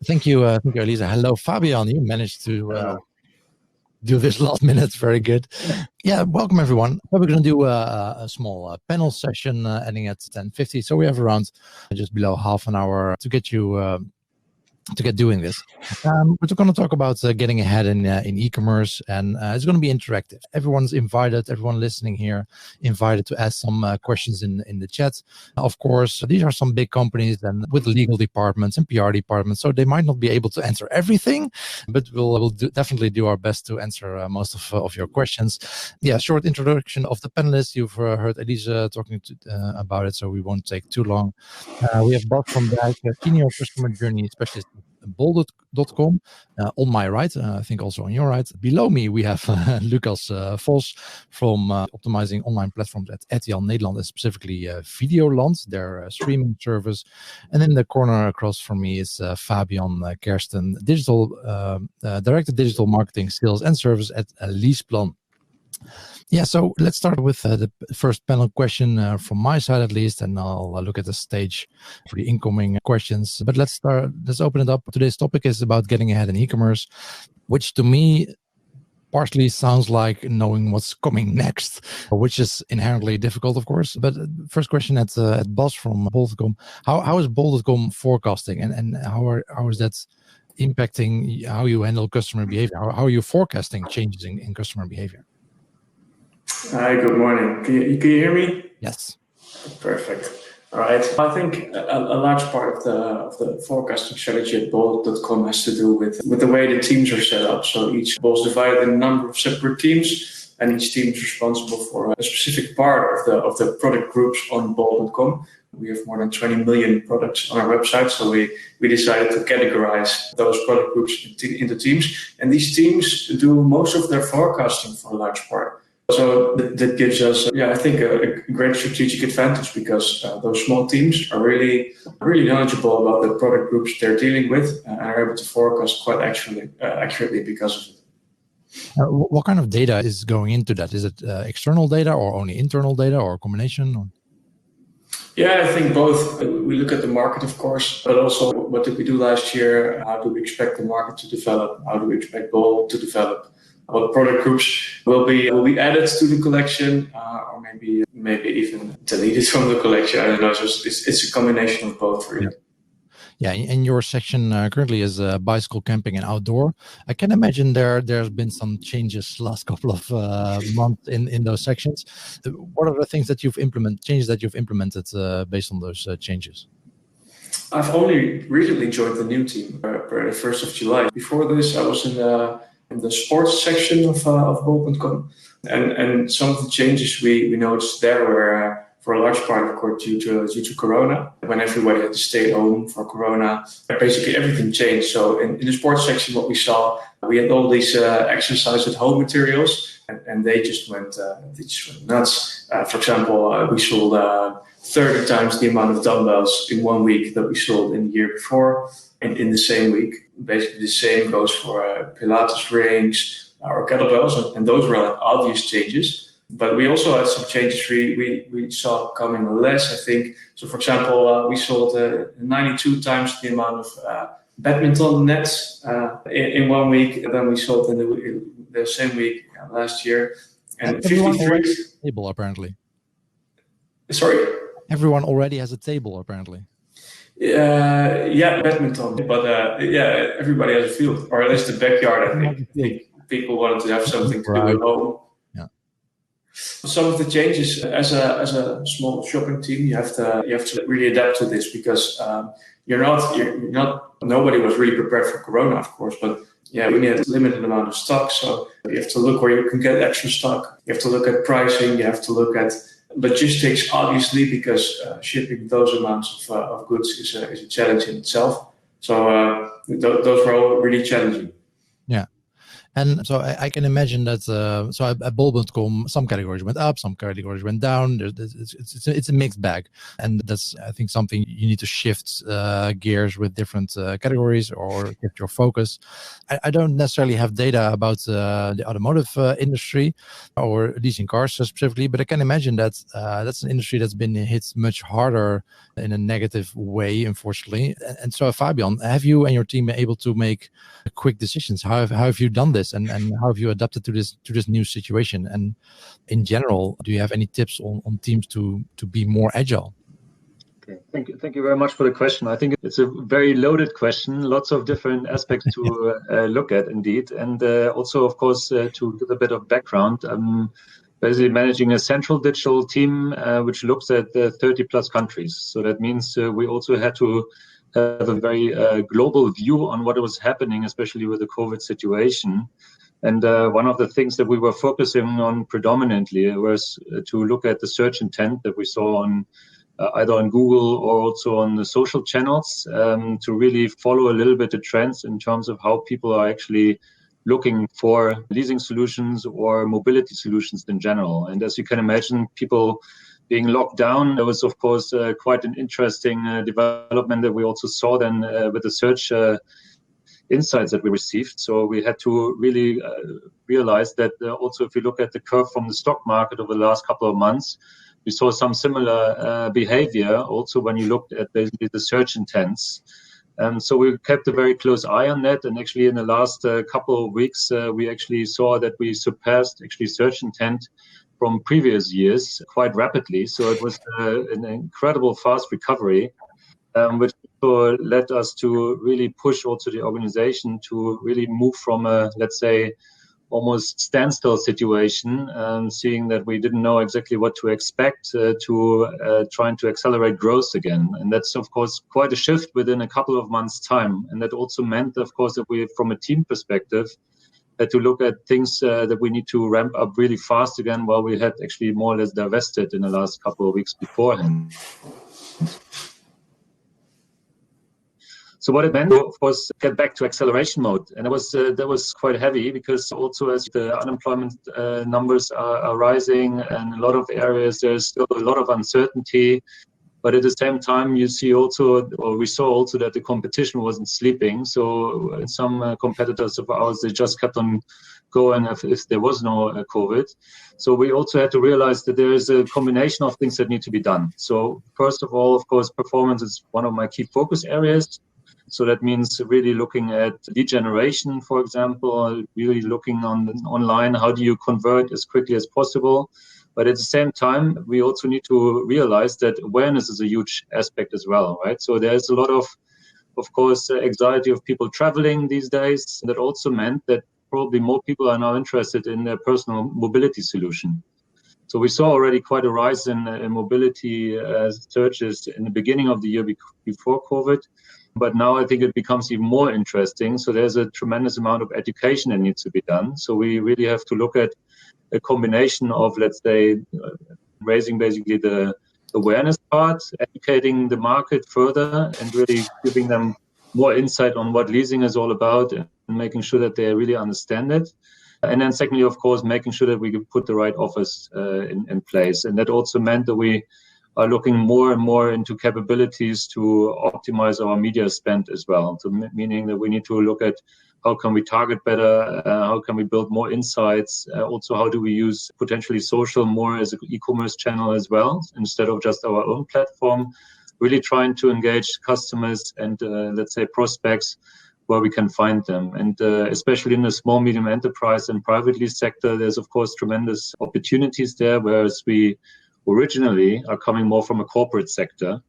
Thank you, Elisa. Hello, Fabian. You managed to do this last minute. Very good. Yeah, welcome everyone. We're going to do a small panel session ending at 10:50. So we have around just below half an hour to get you to get doing this. We're going to talk about getting ahead in e-commerce, and it's going to be interactive. Everyone's invited, everyone listening here, invited to ask some questions in the chat. Of course, these are some big companies and with legal departments and PR departments, so they might not be able to answer everything, but we'll definitely do our best to answer most of your questions. Yeah, short introduction of the panelists. You've heard Elisa talking about it, so we won't take too long. We have Bas from Dijk, Senior Customer Journey Specialist bol.com on my right, I think also on your right. Below me we have Lucas Vos from optimizing online platforms at RTL Nederland, and specifically Videoland, their streaming service. And in the corner across from me is Fabian Kersten, Director Digital Marketing, Sales and Service at Leaseplan. Yeah, so let's start with the first panel question from my side at least, and I'll look at the stage for the incoming questions. But let's open it up. Today's topic is about getting ahead in e-commerce, which to me partially sounds like knowing what's coming next, which is inherently difficult, of course. But first question at Bas from bol.com. How is bol.com forecasting, and how is that impacting how you handle customer behavior? How are you forecasting changes in customer behavior? Hi, good morning. Can you hear me? Yes. Perfect. All right. I think a large part of the forecasting strategy at bol.com has to do with the way the teams are set up. So each bol is divided in a number of separate teams, and each team is responsible for a specific part of the product groups on bol.com. We have more than 20 million products on our website, so we decided to categorize those product groups into teams, and these teams do most of their forecasting for a large part. So that gives us, I think, a great strategic advantage, because those small teams are really knowledgeable about the product groups they're dealing with and are able to forecast quite accurately because of it. What kind of data is going into that? Is it external data or only internal data, or a combination? Yeah, I think both. We look at the market, of course, but also what did we do last year? How do we expect the market to develop? How do we expect bol to develop? What product groups will be added to the collection, or maybe even deleted from the collection? I don't know. So it's a combination of both, really. Yeah, and your section currently is bicycle, camping, and outdoor. I can imagine there's been some changes last couple of months in those sections. What are the things that changes that you've implemented based on those changes? I've only recently joined the new team per the 1st of July. Before this, I was in the sports section of bol.com, and some of the changes we noticed there were for a large part, of course, due to Corona. When everybody had to stay home for Corona, basically everything changed. So in the sports section, what we saw, we had all these exercise at home materials, and they just went nuts. For example, we sold 30 times the amount of dumbbells in 1 week that we sold in the year before. In the same week. Basically the same goes for Pilates rings or kettlebells, and those were obvious changes. But we also had some changes we saw coming less, I think. So for example, we sold 92 times the amount of badminton nets in 1 week than we sold in the same week last year. And 53 table apparently. Sorry? Everyone already has a table apparently. Badminton, but everybody has a field, or at least a backyard. I think people wanted to have something to do at home. Yeah. Some of the changes as a small shopping team, you have to really adapt to this, because nobody was really prepared for Corona, of course, but we had a limited amount of stock, so you have to look where you can get extra stock. You have to look at pricing. You have to look at logistics, obviously, because shipping those amounts of goods is a challenge in itself. So those were all really challenging. Yeah. And so I can imagine that. So at bol.com, some categories went up, some categories went down. It's a mixed bag, and that's, I think, something you need to shift gears with different categories or shift your focus. I don't necessarily have data about the automotive industry or leasing cars specifically, but I can imagine that that's an industry that's been hit much harder in a negative way, unfortunately. And so, Fabian, have you and your team been able to make quick decisions? How have you done this, and how have you adapted to this new situation? And in general, do you have any tips on teams to be more agile? Okay, thank you very much for the question. I think it's a very loaded question, lots of different aspects to look at, indeed, and also, of course, to give a bit of background. Basically managing a central digital team which looks at 30 plus countries. So that means we also had to have a very global view on what was happening, especially with the COVID situation. And one of the things that we were focusing on predominantly was to look at the search intent that we saw on either on Google or also on the social channels, to really follow a little bit the trends in terms of how people are actually looking for leasing solutions or mobility solutions in general. And as you can imagine, people being locked down, there was, of course, quite an interesting development that we also saw then with the search insights that we received. So we had to really realize that also if you look at the curve from the stock market over the last couple of months, we saw some similar behavior also when you looked at basically the search intents. So we kept a very close eye on that. And actually in the last couple of weeks, we actually saw that we surpassed actually search intent from previous years quite rapidly. So it was an incredible fast recovery, which led us to really push also the organization to really move from a, let's say, almost standstill situation, seeing that we didn't know exactly what to expect, to trying to accelerate growth again. And that's, of course, quite a shift within a couple of months' time. And that also meant, of course, that we, from a team perspective, had to look at things that we need to ramp up really fast again, while we had actually more or less divested in the last couple of weeks beforehand. So what it meant, of course, get back to acceleration mode. And that was quite heavy, because also as the unemployment numbers are rising, and a lot of areas, there's still a lot of uncertainty. But at the same time, you see also, or we saw also, that the competition wasn't sleeping. So some competitors of ours, they just kept on going if there was no COVID. So we also had to realize that there is a combination of things that need to be done. So first of all, of course, performance is one of my key focus areas. So that means really looking at lead generation, for example, really looking online, how do you convert as quickly as possible? But at the same time, we also need to realize that awareness is a huge aspect as well, right? So there's a lot of course, anxiety of people traveling these days. That also meant that probably more people are now interested in their personal mobility solution. So we saw already quite a rise in mobility searches in the beginning of the year before COVID. But now I think it becomes even more interesting. So there's a tremendous amount of education that needs to be done. So we really have to look at a combination of, let's say, raising basically the awareness part, educating the market further, and really giving them more insight on what leasing is all about, and making sure that they really understand it. And then secondly, of course, making sure that we can put the right offers in place. And that also meant that we are looking more and more into capabilities to optimize our media spend as well. So meaning that we need to look at how can we target better, how can we build more insights, also how do we use potentially social more as an e-commerce channel as well, instead of just our own platform, really trying to engage customers and let's say prospects where we can find them. And especially in the small, medium enterprise and private lease sector, there's of course tremendous opportunities there, whereas we originally are coming more from a corporate sector.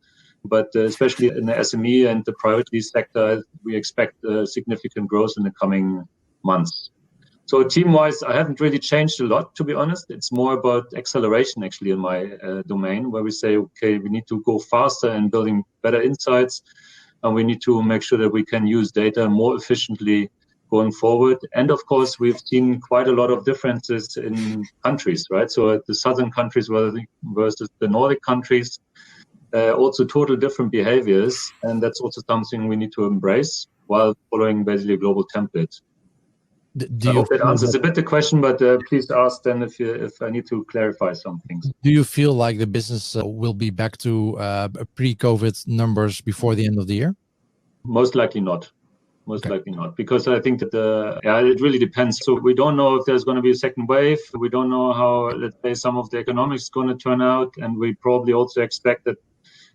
But especially in the SME and the private lease sector, we expect significant growth in the coming months. So team-wise, I haven't really changed a lot, to be honest. It's more about acceleration actually in my domain, where we say, okay, we need to go faster in building better insights, and we need to make sure that we can use data more efficiently going forward. And of course, we've seen quite a lot of differences in countries, right? So the southern countries versus the Nordic countries, also total different behaviors. And that's also something we need to embrace while following basically a global template. I hope that answers a bit the question, but please ask then if I need to clarify some things. Do you feel like the business will be back to pre-COVID numbers before the end of the year? Most likely not. Most likely not, because I think that it really depends. So we don't know if there's going to be a second wave. We don't know how, let's say, some of the economics is going to turn out, and we probably also expect that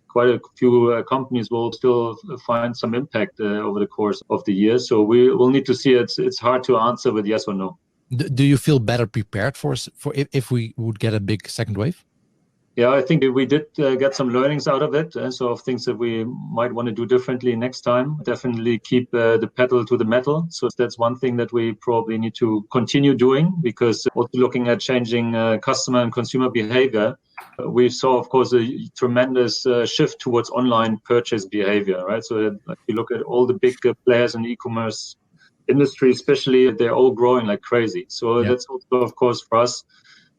quite a few companies will still find some impact over the course of the year. So we will need to see. It's hard to answer with yes or no. Do you feel better prepared for if we would get a big second wave? Yeah, I think we did get some learnings out of it. So of things that we might want to do differently next time. Definitely keep the pedal to the metal. So that's one thing that we probably need to continue doing, because also looking at changing customer and consumer behavior, we saw, of course, a tremendous shift towards online purchase behavior, right? So if you look at all the big players in the e-commerce industry, especially, they're all growing like crazy. So that's also, of course, for us,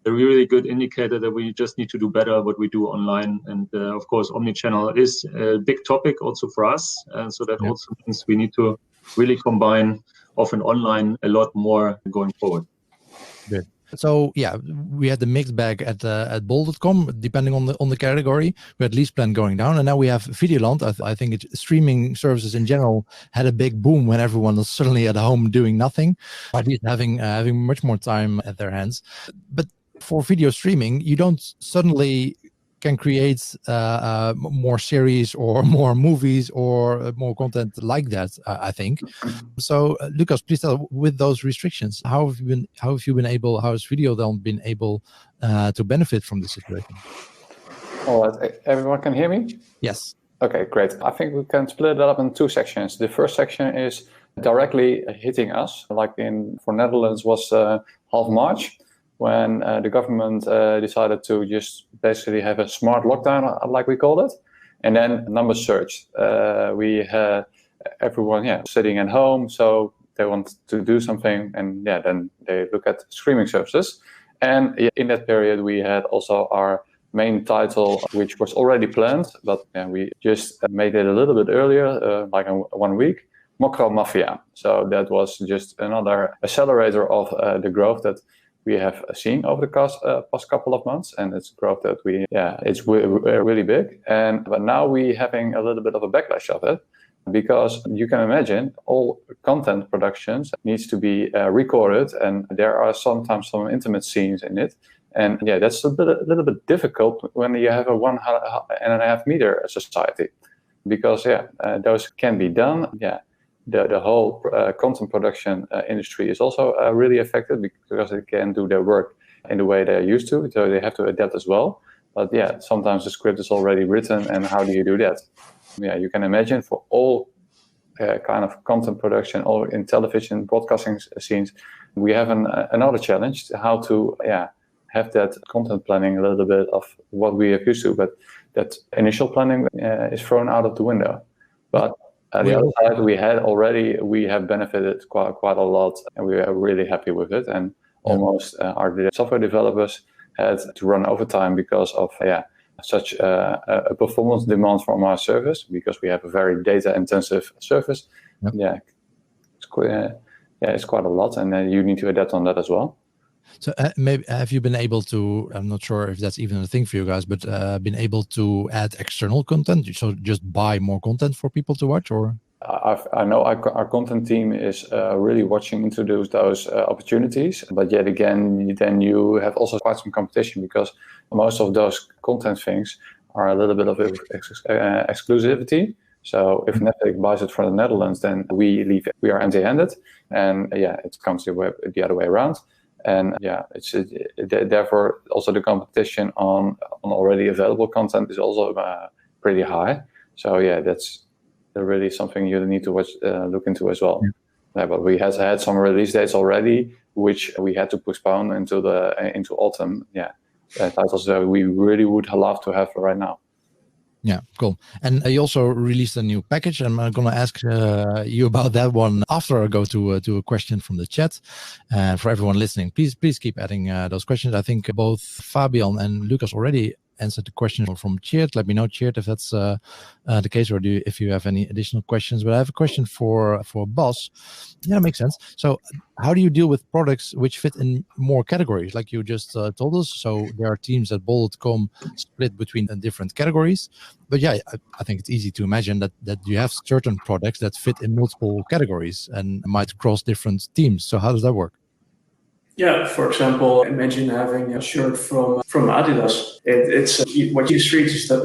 a really good indicator that we just need to do better what we do online. And of course, omnichannel is a big topic also for us. And so that also means we need to really combine often online a lot more going forward. Good. So we had the mixed bag at bol.com, depending on the category. We had LeasePlan going down, and now we have Videoland. I think streaming services in general had a big boom when everyone was suddenly at home doing nothing, at least having much more time at their hands. But for video streaming, you don't suddenly can create more series or more movies or more content like that, I think. So Lucas, please tell, with those restrictions, how has Videoland been able to benefit from this situation? All right, everyone can hear me? Yes. Okay, great. I think we can split it up in two sections. The first section is directly hitting us, like for Netherlands was half March, when the government decided to just basically have a smart lockdown, like we called it. And then numbers surged. We had everyone sitting at home, so they want to do something, and then they look at streaming services. And in that period, we had also our main title, which was already planned, but we just made it a little bit earlier, like in 1 week, Mokro Mafia. So that was just another accelerator of the growth that we have seen over the past couple of months, and it's growth that it's really big. But now we having a little bit of a backlash of it, because you can imagine all content productions needs to be recorded, and there are sometimes some intimate scenes in it. And that's a little bit difficult when you have a 1.5 meter society, because those can be done. The whole content production industry is also really affected, because they can't do their work in the way they're used to, so they have to adapt as well. But sometimes the script is already written, and how do you do that? You can imagine for all kind of content production, or in television broadcasting scenes, we have another challenge, how to have that content planning a little bit of what we are used to, but that initial planning is thrown out of the window. But on the other side, we have benefited quite a lot, and we are really happy with it. And almost our software developers had to run overtime because of such a performance demand from our service, because we have a very data-intensive service. It's quite a lot, and you need to adapt on that as well. So maybe have you been able to, I'm not sure if that's even a thing for you guys, but been able to add external content? So just buy more content for people to watch, or? I know our content team is really watching into those opportunities. But yet again, then you have also quite some competition, because most of those content things are a little bit of exclusivity. So if Netflix buys it from the Netherlands, then we are empty-handed, and it comes the other way around. And it's therefore also the competition on already available content is also pretty high. So that's really something you need to look into as well. But we had some release dates already, which we had to postpone into autumn. Titles that we really would love to have right now. Yeah, cool. And you also released a new package. I'm going to ask you about that one after I go to a question from the chat. For everyone listening, please keep adding those questions. I think both Fabian and Lucas already answered the question from Cheert. Let me know, Cheert, if that's the case, or if you have any additional questions. But I have a question for Bas. Yeah, that makes sense. So how do you deal with products which fit in more categories, like you just told us? So there are teams at bol.com split between different categories. But yeah, I think it's easy to imagine that you have certain products that fit in multiple categories and might cross different teams. So how does that work? Yeah, for example, imagine having a shirt from Adidas. It's what you see is that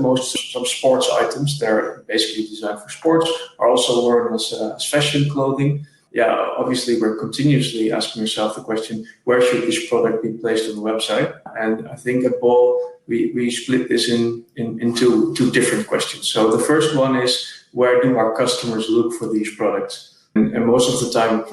some sports items, they're basically designed for sports, are also worn as fashion clothing. Yeah, obviously we're continuously asking ourselves the question, where should this product be placed on the website? And I think at Bol, we split this into two different questions. So the first one is, where do our customers look for these products? And most of the time,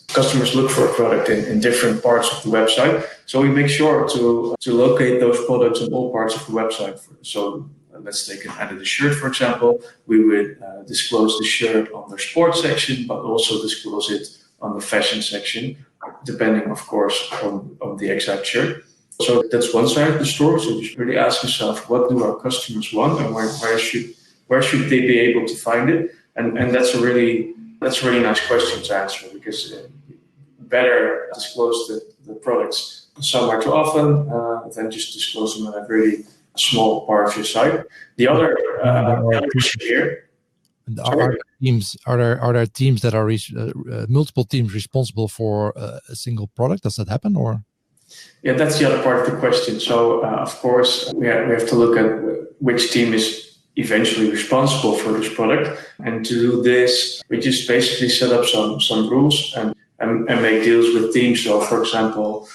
customers look for a product in different parts of the website. So we make sure to locate those products in all parts of the website. So let's take an Adidas shirt, for example. We would disclose the shirt on the sports section, but also disclose it on the fashion section, depending, of course, on the exact shirt. So that's one side of the store. So you should really ask yourself, what do our customers want, and where should they be able to find it? And that's a really nice question to answer, because better disclose the products somewhere too often than just disclose them in a really small part of your site. The other issue here. Are there teams that are multiple teams responsible for a single product? Does that happen, or? Yeah, that's the other part of the question. So of course we have to look at which team is eventually responsible for this product, and to do this we just basically set up some rules and make deals with teams. So for example,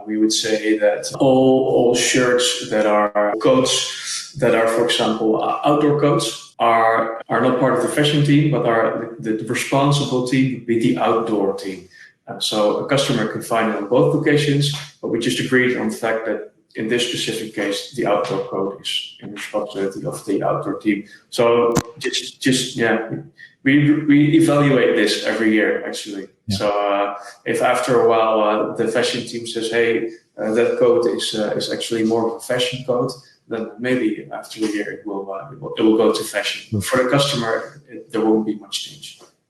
we would say that all shirts that are coats that are, for example, outdoor coats are not part of the fashion team, but are the responsible team would be the outdoor team. So a customer can find it on both locations, but we just agreed on the fact that in this specific case, the outdoor code is in responsibility of the outdoor team. So we evaluate this every year, actually. Yeah. So if after a while the fashion team says, hey, that code is actually more of a fashion code, then maybe after a year it will go to fashion. But for the customer, there won't be much change.